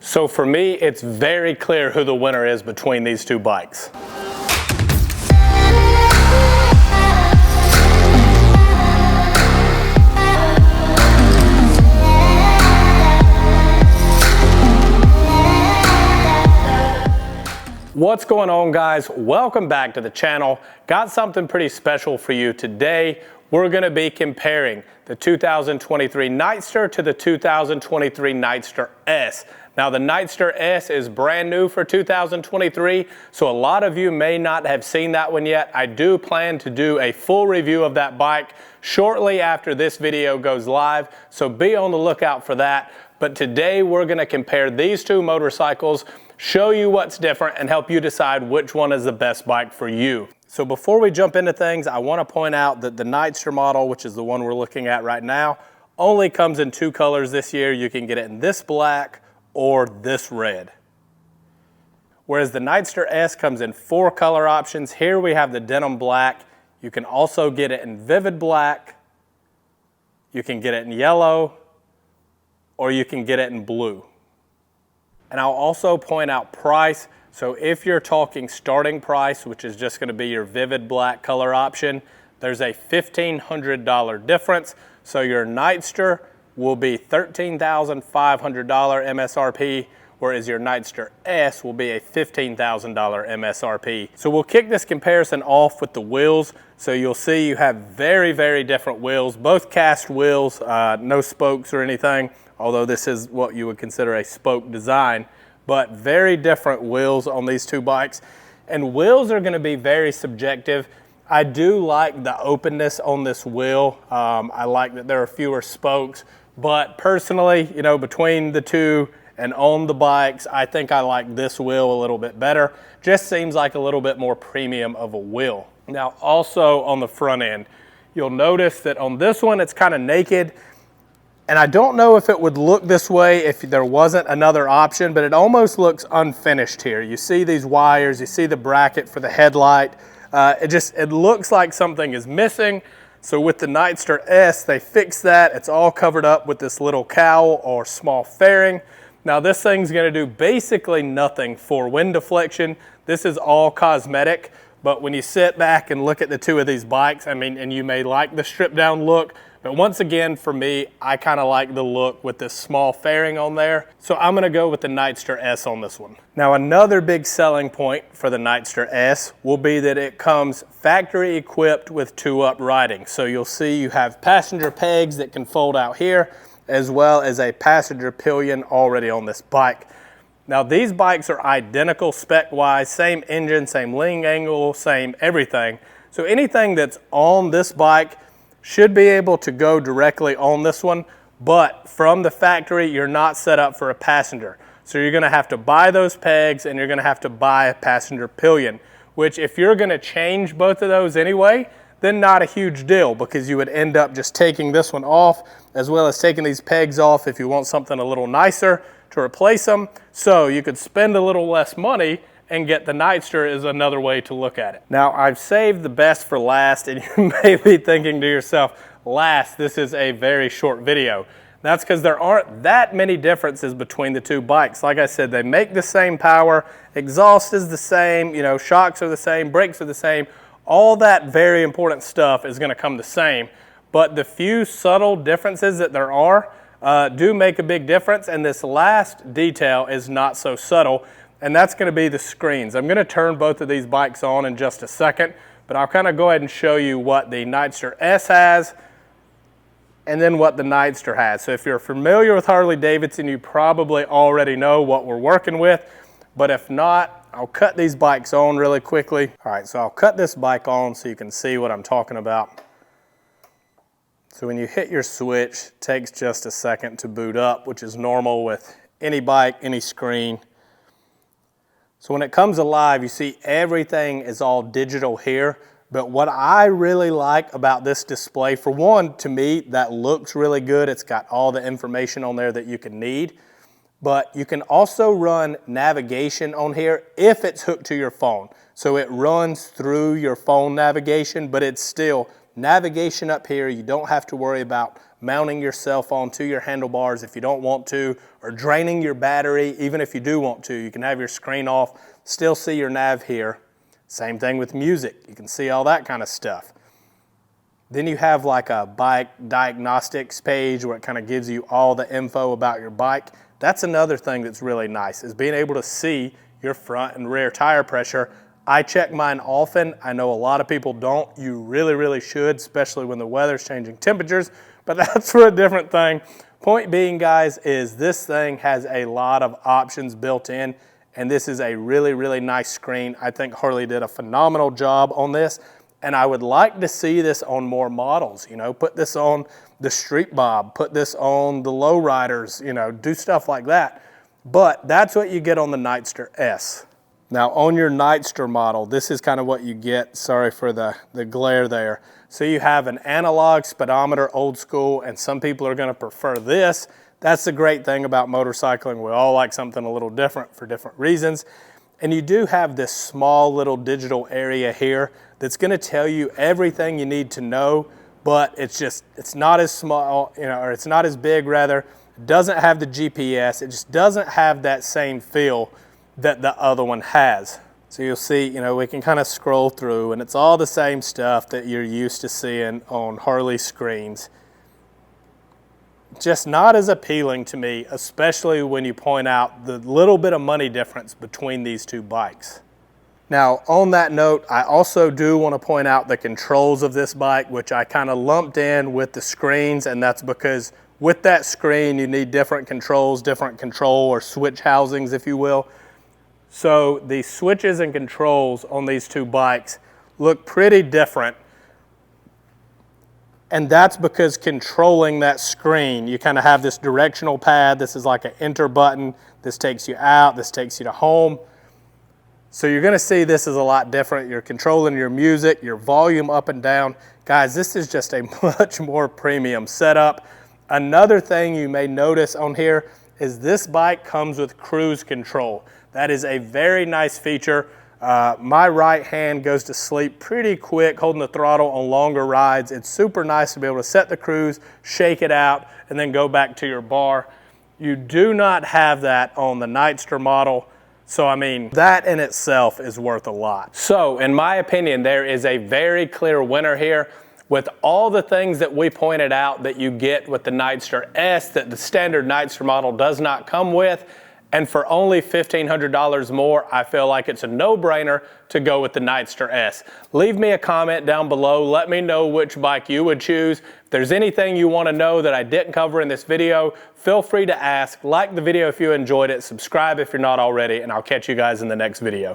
So for me, it's very clear who the winner is between these two bikes. What's going on, guys? Welcome back to the channel. Got something pretty special for you today. We're gonna be comparing the 2023 Nightster to the 2023 Nightster S. Now the Nightster S is brand new for 2023, so a lot of you may not have seen that one yet. I do plan to do a full review of that bike shortly after this video goes live, so be on the lookout for that. But today we're gonna compare these two motorcycles, show you what's different, and help you decide which one is the best bike for you. So before we jump into things, I want to point out that the Nightster model, which is the one we're looking at right now, only comes in two colors this year. You can get it in this black or this red. Whereas the Nightster S comes in four color options. Here we have the denim black. You can also get it in vivid black. You can get it in yellow, or you can get it in blue. And I'll also point out price. So if you're talking starting price, which is just going to be your vivid black color option, there's a $1,500 difference. So your Nightster will be $13,500 MSRP, whereas your Nightster S will be a $15,000 MSRP. So we'll kick this comparison off with the wheels. So you'll see you have very, very different wheels, both cast wheels, no spokes or anything, although this is what you would consider a spoke design, but very different wheels on these two bikes. And wheels are gonna be very subjective. I do like the openness on this wheel. I like that there are fewer spokes, but personally, you know, between the two and on the bikes, I think I like this wheel a little bit better. Just seems like a little bit more premium of a wheel. Now, also on the front end, you'll notice that on this one, it's kind of naked. And I don't know if it would look this way if there wasn't another option, but it almost looks unfinished here. You see these wires, you see the bracket for the headlight. It looks like something is missing. So with the Nightster S, they fixed that. It's all covered up with this little cowl or small fairing. Now this thing's gonna do basically nothing for wind deflection. This is all cosmetic, but when you sit back and look at the two of these bikes, I mean, and you may like the stripped down look, but once again, for me, I kind of like the look with this small fairing on there. So I'm gonna go with the Nightster S on this one. Now another big selling point for the Nightster S will be that it comes factory equipped with two uprighting. So you'll see you have passenger pegs that can fold out here, as well as a passenger pillion already on this bike. Now these bikes are identical spec-wise, same engine, same lean angle, same everything. So anything that's on this bike should be able to go directly on this one, but from the factory, you're not set up for a passenger. So you're gonna have to buy those pegs and you're gonna have to buy a passenger pillion, which if you're gonna change both of those anyway, then not a huge deal because you would end up just taking this one off as well as taking these pegs off if you want something a little nicer to replace them. So you could spend a little less money and get the Nightster is another way to look at it. Now I've saved the best for last, and you may be thinking to yourself, last, this is a very short video. That's because there aren't that many differences between the two bikes. Like I said, they make the same power, exhaust is the same, you know, shocks are the same, brakes are the same. All that very important stuff is gonna come the same, but the few subtle differences that there are do make a big difference, and this last detail is not so subtle, and that's going to be the screens. I'm going to turn both of these bikes on in just a second, but I'll kind of go ahead and show you what the Nightster S has and then what the Nightster has. So if you're familiar with Harley Davidson, you probably already know what we're working with, but if not, I'll cut these bikes on really quickly. All right, so I'll cut this bike on so you can see what I'm talking about. So when you hit your switch, it takes just a second to boot up, which is normal with any bike, any screen. So when it comes alive, you see everything is all digital here. But what I really like about this display, for one, to me, that looks really good. It's got all the information on there that you can need. But you can also run navigation on here if it's hooked to your phone. So it runs through your phone navigation, but it's still Navigation up here, you don't have to worry about mounting yourself onto your handlebars if you don't want to, or draining your battery even if you do want to. You can have your screen off, still see your nav here. Same thing with music. You can see all that kind of stuff. Then you have like a bike diagnostics page where it kind of gives you all the info about your bike. That's another thing that's really nice, is being able to see your front and rear tire pressure. I check mine often. I know a lot of people don't. You really, really should, especially when the weather's changing temperatures, but that's for a different thing. Point being, guys, is this thing has a lot of options built in, and this is a really, really nice screen. I think Harley did a phenomenal job on this, and I would like to see this on more models. You know, put this on the Street Bob, put this on the Lowriders, you know, do stuff like that. But that's what you get on the Nightster S. Now on your Nightster model, this is kind of what you get. Sorry for the glare there. So you have an analog speedometer, old school, and some people are going to prefer this. That's the great thing about motorcycling. We all like something a little different for different reasons. And you do have this small little digital area here that's going to tell you everything you need to know, but it's not as small, you know, or it's not as big rather. It doesn't have the GPS. It just doesn't have that same feel that the other one has. So you'll see, you know, we can kind of scroll through and it's all the same stuff that you're used to seeing on Harley screens. Just not as appealing to me, especially when you point out the little bit of money difference between these two bikes. Now, on that note, I also do want to point out the controls of this bike, which I kind of lumped in with the screens, and that's because with that screen, you need different controls, different control or switch housings, if you will. So the switches and controls on these two bikes look pretty different. And that's because controlling that screen, you kind of have this directional pad. This is like an enter button. This takes you out, this takes you to home. So you're gonna see this is a lot different. You're controlling your music, your volume up and down. Guys, this is just a much more premium setup. Another thing you may notice on here is this bike comes with cruise control. That is a very nice feature. My right hand goes to sleep pretty quick holding the throttle on longer rides. It's super nice to be able to set the cruise, shake it out, and then go back to your bar. You do not have that on the Nightster model. So, I mean, that in itself is worth a lot. So, in my opinion, there is a very clear winner here. With all the things that we pointed out that you get with the Nightster S that the standard Nightster model does not come with, and for only $1,500 more, I feel like it's a no-brainer to go with the Nightster S. Leave me a comment down below. Let me know which bike you would choose. If there's anything you want to know that I didn't cover in this video, feel free to ask. Like the video if you enjoyed it. Subscribe if you're not already, and I'll catch you guys in the next video.